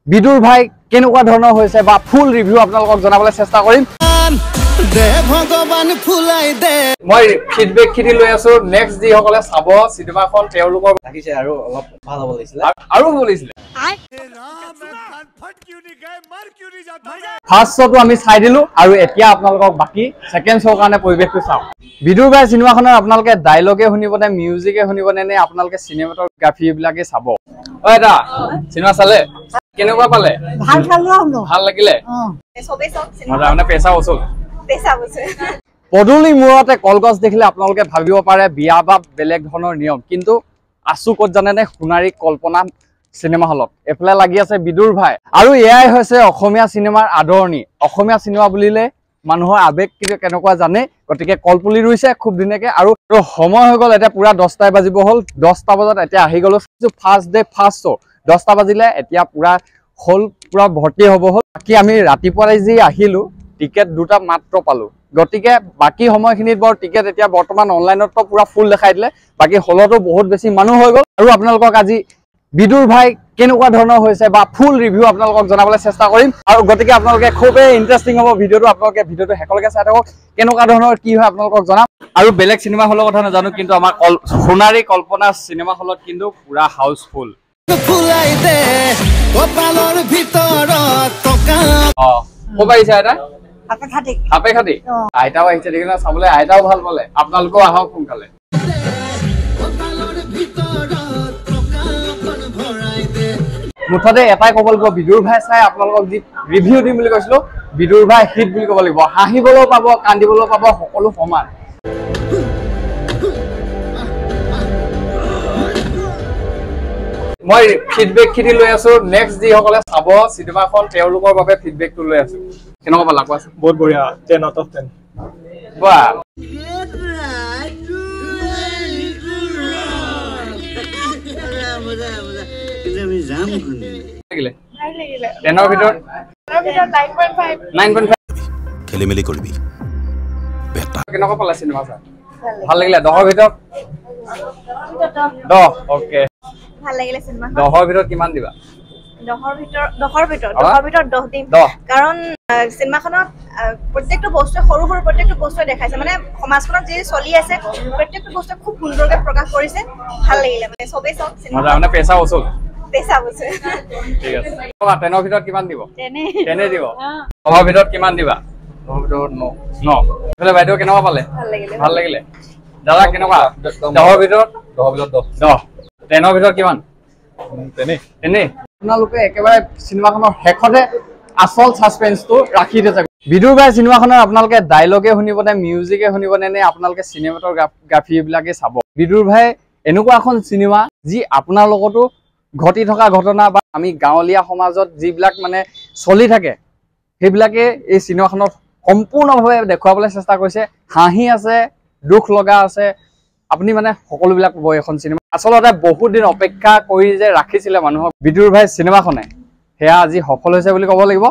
বিদুৰ ভাই কেনেকুৱা ধৰণৰ হৈছে বা ফুল ৰিভিউ আপোনালোকক জনাবলৈ চেষ্টা কৰিম দে ভগৱান ফুলাই দে মই ফিডবেক খিনি লৈ আছো নেক্সট যি সকলে চাব সিনেমাখন তেওঁলোকৰ লাগিছে আৰু অলপ ভাল হ'ব লাগিছিল আৰু হ'ব লাগিছিল ফাৰ্ষ্ট শ্বটো আমি চাই দিলো আৰু এতিয়া আপোনালোকক বাকি সেকেন্ড শ্ব'ৰ কাৰণে পৰিৱেশটো চাওঁ বিদুৰ ভাই সিনেমাখনৰ আপোনালোকে ডায়লগে শুনিবনে মিউজিকে শুনিবনে নে আপোনালোকে চিনেমাটোগ্ৰাফি বিলাকে চাব ঐ এটা সিনেমা চালে কেনেকুৱা পালে ভাল পালো ভাল লাগিলে সবে সব সিনেমা মানে পেছা ওচল পদুলি মূৰতে কলগছ দেখিলে আপোনালোকে ভাবিব পাৰে বিয়া বা বেলেগ ধৰণৰ নিয়ম কিন্তু আছু ক'ত জানেনে সোণাৰী কল্পনা চিনেমা হলত এফালে লাগি আছে বিদুৰ ভাই আৰু এয়াই হৈছে অসমীয়া চিনেমাৰ আদৰণি অসমীয়া চিনেমা বুলিলে মানুহৰ আবেগ কেনেকুৱা জানে গতিকে কলপুলি ৰুইছে খুব ধুনীয়াকে আৰু সময় হৈ গ'ল এতিয়া পুৰা 10টা বাজিব হ'ল 10টা বজাত এতিয়া আহি গ'লো ফাৰ্ষ্ট ডে ফাৰ্ষ্ট শ্ব' 10টা বাজিলে এতিয়া পুৰা হল পুৰা ভৰ্তি হ'ব হ'ল বাকি আমি ৰাতিপুৱাই যি আহিলো টিকেট দুটা মাত্ৰ পালো গতিকে বাকি সময়খিনিত বৰ টিকেট এতিয়া বৰ্তমান অনলাইনত তো পুৰা ফুল দেখাই দিলে বাকি হলতো বহুত বেছি মানুহ হৈ গ'ল আৰু আপোনালোকক আজি বিদুৰ ভাই কেনেকুৱা ধৰণৰ হৈছে বা ফুল ৰিভিউ আপোনালোকক জনাবলৈ চেষ্টা কৰিম আৰু গতিকে আপোনালোকে খুবেই ইন্টাৰেষ্টিং হ'ব ভিডিঅ'টো আপোনালোকে ভিডিঅ'টো হেকলৈকে চাই থাকক কেনেকুৱা ধৰণৰ কি হয় আপোনালোকক জনাম আৰু বেলেগ চিনেমা হলৰ কথা নাজানো কিন্তু আমাৰ সোণাৰী কল্পনা চিনেমা হলত কিন্তু পুৰা হাউচফুল ফুলাই দে কপালৰ ভিতৰত টকা ক'ব আহিছে আইতা আপে খাতি আইতাও আহিছে দেখিলে চাবলৈ আইতাও ভাল পালে আপোনালোকেও আহক সোনকালে মুঠতে এটাই ক'ব লাগিব বিদুৰ ভাই চাই আপোনালোকক যি ৰিভিউ দিম বুলি কৈছিলো বিদুৰ ভাই হিট বুলি ক'ব লাগিব হাঁহিবলৈও পাব কান্দিবলৈও পাব সকলো সমান মই ফিডবেক খিনি লৈ আছো নেক্সট যি সকলে চাব চিনেমাখন তেওঁলোকৰ বাবে ফিডবেকটো লৈ আছো কেনেকুৱা পালা কোৱাচোন বহুত বঢ়িয়া 10 out of 10 বাহ আমি জাম খুনি লাগিলে ভাল লাগিলে 10 ৰ ভিতৰত 9.5 খেলিমেলি কৰিবি বেটা কেনেকুৱা পালা চিনেমা চাই ভাল লাগিলে 10 ৰ ভিতৰত 10 ওকে ভাল লাগিলে চিনেমা 10 ৰ ভিতৰত কিমান দিবা 10 ৰ ভিতৰত 10 দিম কাৰণ চিনেমাখনত প্ৰত্যেকটো বস্তু সৰু সৰু প্ৰত্যেকটো বস্তু দেখাইছে মানে সমাজখনত যি চলি আছে প্ৰত্যেকটো বস্তু খুব সুন্দৰকৈ প্ৰকাশ কৰিছে ভাল লাগিলে মানে সবে সব চিনেমা মানে পেছা ওচল পেছা ওচল ঠিক আছে 10 ৰ ভিতৰত কিমান দিব 10 দিব 10 ৰ ভিতৰত কিমান দিবা 10 ৰ ভিতৰত 9 এফালে বাইদেউ কেনেকুৱা পালে ভাল লাগিলে দাদা কেনেকুৱা 10 ৰ ভিতৰত 10 10 ৰ ভিতৰত কিমান তেনে আপোনালোকে একেবাৰে চিনেমাখনৰ শেষতে আসল সাসপেন্সটো ৰাখি দিছে বিদুৰ ভাই চিনেমাখনৰ আপোনালোকে ডায়লগে শুনিবনে মিউজিকে শুনিবনে নে আপোনালোকে চিনেমাটোগ্ৰাফি বিলাকে চাব বিদুৰ ভাই এনেকুৱা এখন চিনেমা যি আপোনাৰ লগতো ঘটি থকা ঘটনা বা আমি গাঁৱলীয়া সমাজত যিবিলাক মানে চলি থাকে সেইবিলাকে এই চিনেমাখনত সম্পূৰ্ণভাৱে দেখুৱাবলৈ চেষ্টা কৰিছে হাঁহি আছে দুখ লগা আছে আপুনি মানে সকলোবিলাক পাব এখন চিনেমা আসলতে বহুত দিন অপেক্ষা কৰি যে ৰাখিছিলে মানুহক বিদুৰ ভাই চিনেমাখনে হেয়া আজি সফল হৈছে বুলি ক'ব লাগিব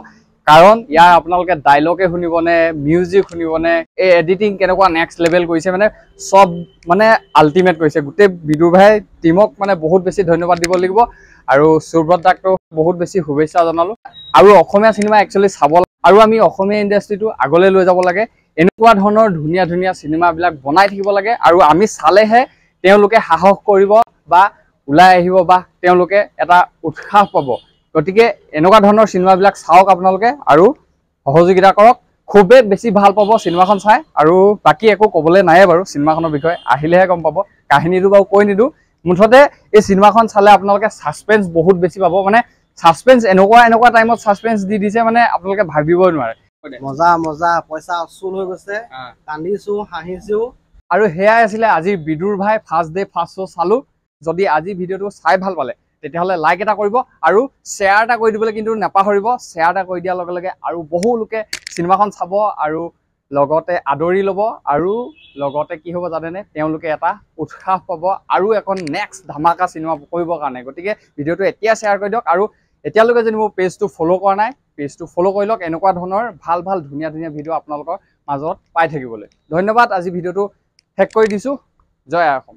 কাৰণ ইয়াৰ আপোনালোকে ডায়লগে শুনিবনে মিউজিক শুনিবনে এই এডিটিং কেনেকুৱা নেক্সট লেভেল কৰিছে মানে সব মানে আল্টিমেট কৰিছে গোটেই বিদুৰ ভাই টিমক মানে বহুত বেছি ধন্যবাদ দিব লাগিব আৰু সুব্ৰত দাকটো বহুত বেছি শুভেচ্ছা জনালো আৰু অসমীয়া চিনেমা একচুয়ালি চাব আৰু আমি অসমীয়া ইণ্ডাষ্ট্ৰিটো আগলৈ লৈ যাব লাগে এনেকুৱা ধৰণৰ ধুনীয়া ধুনীয়া চিনেমাবিলাক বনাই থাকিব লাগে আৰু আমি চালেহে তেওঁলোকে সাহস কৰিব বা ওলাই আহিব বা তেওঁলোকে এটা উৎসাহ পাব গতিকে এনেকুৱা ধৰণৰ চিনেমাবিলাক চাওক আপোনালোকে আৰু সহযোগিতা কৰক খুবেই বেছি ভাল পাব চিনেমাখন চাই আৰু বাকি একো ক'বলৈ নাই বাৰু চিনেমাখনৰ বিষয়ে আহিলেহে গম পাব কাহিনীটো বাৰু কৈ নিদু মুঠতে এই চিনেমাখন চালে আপোনালোকে সাসপেন্স বহুত বেছি পাব মানে সাসপেন্স এনেকুৱা টাইমত সাসপেন্স দি দিছে মানে আপোনালোকে ভাবিবই নোৱাৰে মজা মজা পইচা অসুল হৈ গৈছে কান্দিছো হাঁহিছো আৰু হেয়াই আছিলে আজি বিদুৰ ভাই ফাৰ্ষ্ট ডে ফাৰ্ষ্ট শ্ব' চালো যদি আজি ভিডিঅ'টো চাই ভাল পালে তেতিয়াহ'লে লাইক এটা কৰিব আৰু শ্বেয়াৰ এটা কৰি দিবলৈ কিন্তু নাপাহৰিব শ্বেয়াৰ এটা কৰি দিয়াৰ লগে লগে আৰু বহু লোকে চিনেমাখন চাব আৰু লগতে আদৰি ল'ব আৰু লগতে কি হ'ব জানেনে তেওঁলোকে এটা উৎসাহ পাব আৰু এখন নেক্সট ধামাকা চিনেমা কৰিবৰ কাৰণে গতিকে ভিডিঅ'টো এতিয়া শ্বেয়াৰ কৰি দিয়ক আৰু এতিয়ালৈকে যদি মোৰ পেজটো ফ'ল' কৰা নাই পেজটো ফ'ল' কৰি লওক এনেকুৱা ধৰণৰ ভাল ভাল ধুনীয়া ধুনীয়া ভিডিঅ' আপোনালোকৰ মাজত পাই থাকিবলৈ ধন্যবাদ আজি ভিডিঅ'টো শেষ কৰি দিছোঁ জয় অসম